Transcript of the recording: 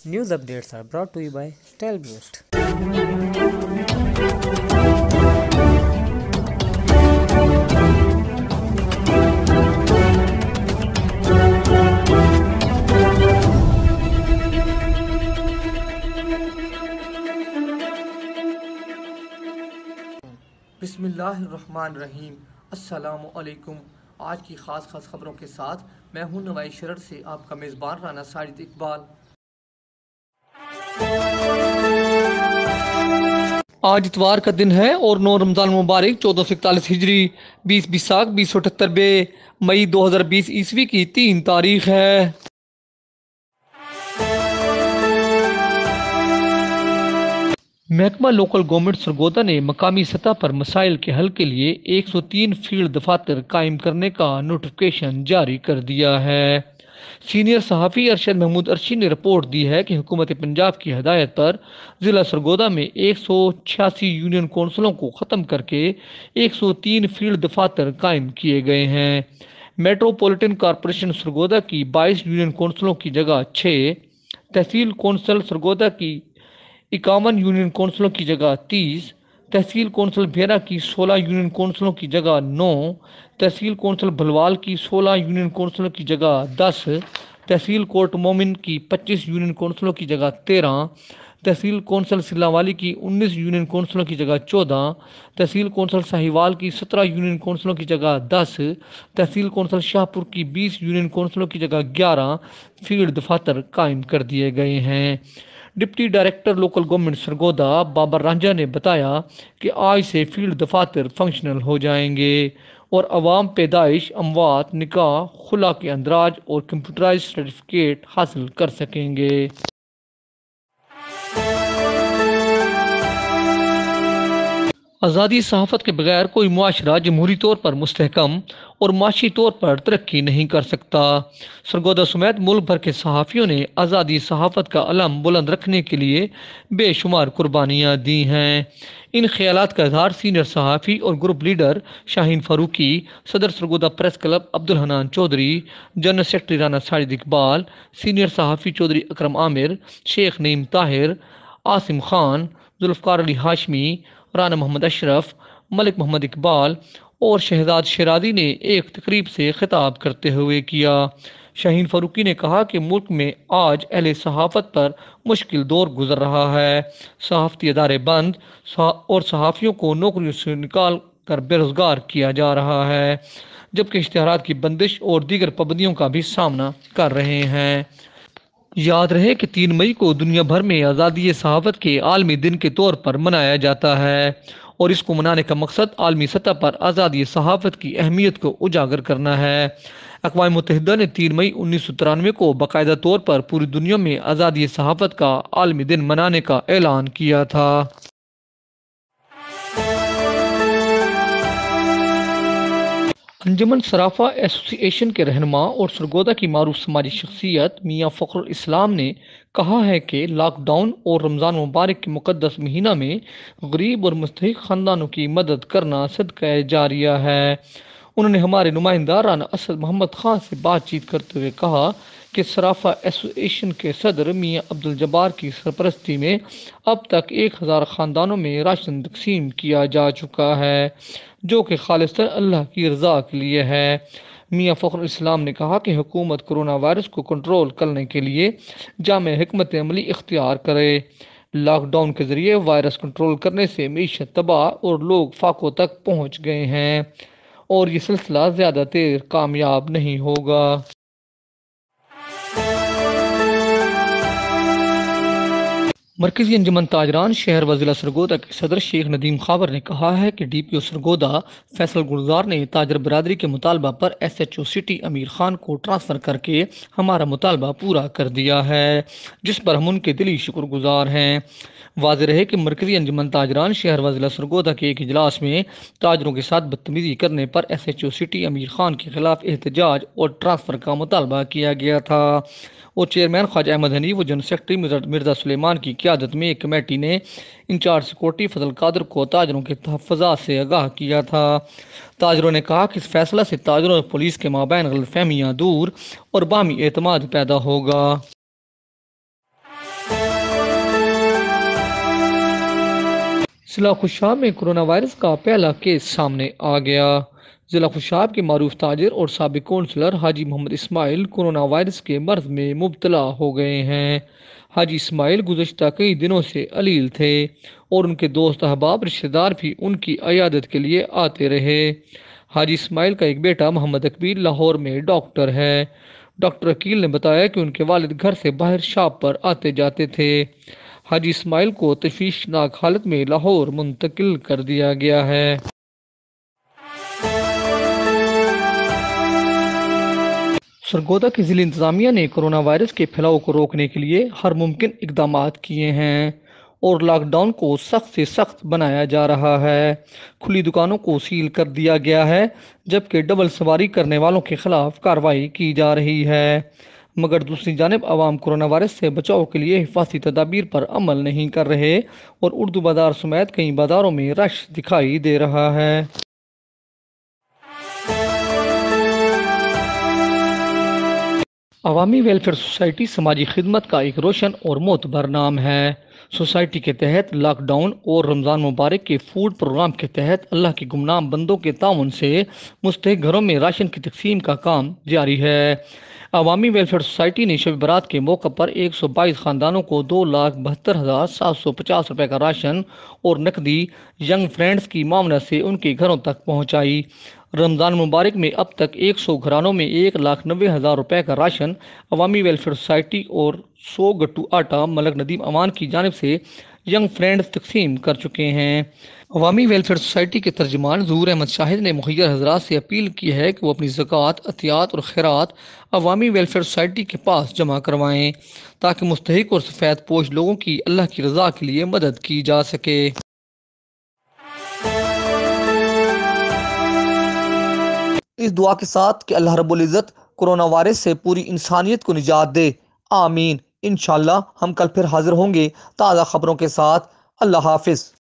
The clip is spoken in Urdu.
News updates are brought to you by StyleBoost. بسم اللہ الرحمن الرحیم۔ السلام علیکم۔ آج کی خاص خبروں کے ساتھ میں ہوں نوائی شرر سے آپ کا میزبان رانا ساجد اقبال۔ آج اتوار کا دن ہے اور 9 رمضان مبارک 1441 ہجری 20 بیساکھ 2078 بے مئی 2020 عیسوی کی 3 تاریخ ہے۔ محکمہ لوکل گورنمنٹ سرگودا نے مقامی سطح پر مسائل کے حل کے لیے 103 فیلڈ دفاتر قائم کرنے کا نوٹیفکیشن جاری کر دیا ہے۔ سینئر صحافی ارشد محمود ارشی نے رپورٹ دی ہے کہ حکومت پنجاب کی ہدایت پر ضلع سرگودا میں 186 یونین کونسلوں کو ختم کر کے 103 فیلڈ دفاتر قائم کیے گئے ہیں۔ میٹروپولیٹن کارپوریشن سرگودا کی 22 یونین کونسلوں کی جگہ 6، تحصیل کونسل سرگودا کی 51 یونین کونسلوں کی جگہ 30، تحصیل کونسل بھیرا کی 16 یونین کونسلوں کی جگہ 9، تحصیل کونسل بھلوال کی 16 یونین کونسلوں کی جگہ 10، تحصیل کوٹ مومن کی 25 یونین کونسلوں کی جگہ 13، تحصیل کونسل سلا والی کی 19 یونین کونسلوں کی جگہ 14، تحصیل کونسل ساہیوال کی 17 یونین کونسلوں کی جگہ 10، تحصیل کونسل شاہپور کی 20 یونین کونسلوں کی جگہ 11 فیلڈ دفاتر قائم کر دیے گئے ہیں۔ Deputy director local government Sargodha Babar Ranjha نے بتایا کہ آج سے فیلڈ دفاتر فنکشنل ہو جائیں گے اور عوام پیدائش، اموات، نکاح، خلا کے اندراج اور کمپیوٹرائز سرٹیفکیٹ حاصل کر سکیں گے۔ آزادی صحافت کے بغیر کوئی معاشرہ جمہوری طور پر مستحکم اور معاشی طور پر ترقی نہیں کر سکتا۔ سرگودا سمیت ملک بھر کے صحافیوں نے آزادی صحافت کا علم بلند رکھنے کے لیے بے شمار قربانیاں دی ہیں۔ ان خیالات کا اظہار سینئر صحافی اور گروپ لیڈر شاہین فاروقی، صدر Sargodha press club Abdul Hanan Chaudhry, general secretary Rana Sajid Iqbal, senior صحافی چودھری اکرم عامر، شیخ نعیم طاہر، عاصم خان، ذوالفقار علی ہاشمی، رانا محمد اشرف، ملک محمد اقبال اور شہزاد شیرازی نے ایک تقریب سے خطاب کرتے ہوئے کیا۔ شاہین فاروقی نے کہا کہ ملک میں آج اہل صحافت پر مشکل دور گزر رہا ہے۔ صحافتی ادارے بند اور صحافیوں کو نوکریوں سے نکال کر بے روزگار کیا جا رہا ہے، جبکہ اشتہارات کی بندش اور دیگر پابندیوں کا بھی سامنا کر رہے ہیں۔ یاد رہے کہ 3 مئی کو دنیا بھر میں آزادی صحافت کے عالمی دن کے طور پر منایا جاتا ہے اور اس کو منانے کا مقصد عالمی سطح پر آزادی صحافت کی اہمیت کو اجاگر کرنا ہے۔ اقوام متحدہ نے 3 مئی 1993 کو باقاعدہ طور پر پوری دنیا میں آزادی صحافت کا عالمی دن منانے کا اعلان کیا تھا۔ انجمن صرافہ ایسوسی ایشن کے رہنما اور سرگودا کی معروف سماجی شخصیت میاں فخر الاسلام نے کہا ہے کہ لاک ڈاؤن اور رمضان مبارک کے مقدس مہینہ میں غریب اور مستحق خاندانوں کی مدد کرنا صدقہ جاریہ ہے۔ انہوں نے ہمارے نمائندہ رانا اسد محمد خان سے بات چیت کرتے ہوئے کہا کہ صرافہ ایسوسی ایشن کے صدر میاں عبدالجبار کی سرپرستی میں اب تک 1000 خاندانوں میں راشن تقسیم کیا جا چکا ہے، جو کہ خالصتاً اللہ کی رضا کے لیے ہے۔ میاں فخر الاسلام نے کہا کہ حکومت کرونا وائرس کو کنٹرول کرنے کے لیے جامع حکمت عملی اختیار کرے۔ لاک ڈاؤن کے ذریعے وائرس کنٹرول کرنے سے معیشت تباہ اور لوگ فاقوں تک پہنچ گئے ہیں اور یہ سلسلہ زیادہ دیر کامیاب نہیں ہوگا۔ مرکزی انجمن تاجران شہر و ضلع سرگودا کے صدر شیخ ندیم خاور نے کہا ہے کہ ڈی پی او سرگودا فیصل گلزار نے تاجر برادری کے مطالبہ پر ایس ایچ او سٹی امیر خان کو ٹرانسفر کر کے ہمارا مطالبہ پورا کر دیا ہے، جس پر ہم ان کے دلی شکر گزار ہیں۔ واضح رہے کہ مرکزی انجمن تاجران شہر و ضلع سرگودا کے ایک اجلاس میں تاجروں کے ساتھ بدتمیزی کرنے پر ایس ایچ او سٹی امیر خان کے خلاف احتجاج اور ٹرانسفر کا مطالبہ کیا گیا تھا اور چیئرمین خواجہ احمد حنیف و جنرل سیکرٹری مرزا سلیمان کی قیادت میں ایک کمیٹی نے انچارج سیکورٹی فضل قادر کو تاجروں کے تحفظات سے آگاہ کیا تھا۔ تاجروں نے کہا کہ اس فیصلہ سے تاجروں اور پولیس کے مابین غلط فہمیاں دور اور باہمی اعتماد پیدا ہوگا۔ ضلع خوشاب میں کرونا وائرس کا پہلا کیس سامنے آ گیا۔ ضلع خوشاب کے معروف تاجر اور سابق کونسلر حاجی محمد اسماعیل کرونا وائرس کے مرض میں مبتلا ہو گئے ہیں۔ حاجی اسماعیل گزشتہ کئی دنوں سے علیل تھے اور ان کے دوست احباب رشتہ دار بھی ان کی عیادت کے لیے آتے رہے۔ حاجی اسماعیل کا ایک بیٹا محمد اکبر لاہور میں ڈاکٹر ہے۔ ڈاکٹر عقیل نے بتایا کہ ان کے والد گھر سے باہر شاپ پر آتے جاتے تھے۔ حاجی اسماعیل کو تشویشناک حالت میں لاہور منتقل کر دیا گیا ہے۔ سرگودا کی ضلع انتظامیہ نے کرونا وائرس کے پھیلاؤ کو روکنے کے لیے ہر ممکن اقدامات کیے ہیں اور لاک ڈاؤن کو سخت سے سخت بنایا جا رہا ہے۔ کھلی دکانوں کو سیل کر دیا گیا ہے جبکہ ڈبل سواری کرنے والوں کے خلاف کارروائی کی جا رہی ہے، مگر دوسری جانب عوام کرونا وائرس سے بچاؤ کے لیے حفاظتی تدابیر پر عمل نہیں کر رہے اور اردو بازار سمیت کئی بازاروں میں رش دکھائی دے رہا ہے۔ عوامی ویلفیئر سوسائٹی سماجی خدمت کا ایک روشن اور معتبر نام ہے۔ سوسائٹی کے تحت لاک ڈاؤن اور رمضان مبارک کے فوڈ پروگرام کے تحت اللہ کے گمنام بندوں کے تعاون سے مستحق گھروں میں راشن کی تقسیم کا کام جاری ہے۔ عوامی ویلفیئر سوسائٹی نے شب برات کے موقع پر 122 خاندانوں کو 2,72,750 روپے کا راشن اور نقدی ینگ فرینڈز کی معاونت سے ان کے گھروں تک پہنچائی۔ رمضان مبارک میں اب تک 100 گھرانوں میں 1,90,000 روپے کا راشن عوامی ویلفیئر سوسائٹی اور 100 گٹو آٹا ملک ندیم امان کی جانب سے ینگ فرینڈز تقسیم کر چکے ہیں۔ عوامی ویلفیئر سوسائٹی کے ترجمان ظہور احمد شاہد نے مخیر حضرات سے اپیل کی ہے کہ وہ اپنی زکوٰۃ، عطیات اور خیرات عوامی ویلفیئر سوسائٹی کے پاس جمع کروائیں تاکہ مستحق اور سفید پوش لوگوں کی اللہ کی رضا کے لیے مدد کی جا سکے۔ اس دعا کے ساتھ کہ اللہ رب العزت کرونا وائرس سے پوری انسانیت کو نجات دے، آمین۔ انشاءاللہ ہم کل پھر حاضر ہوں گے تازہ خبروں کے ساتھ۔ اللہ حافظ۔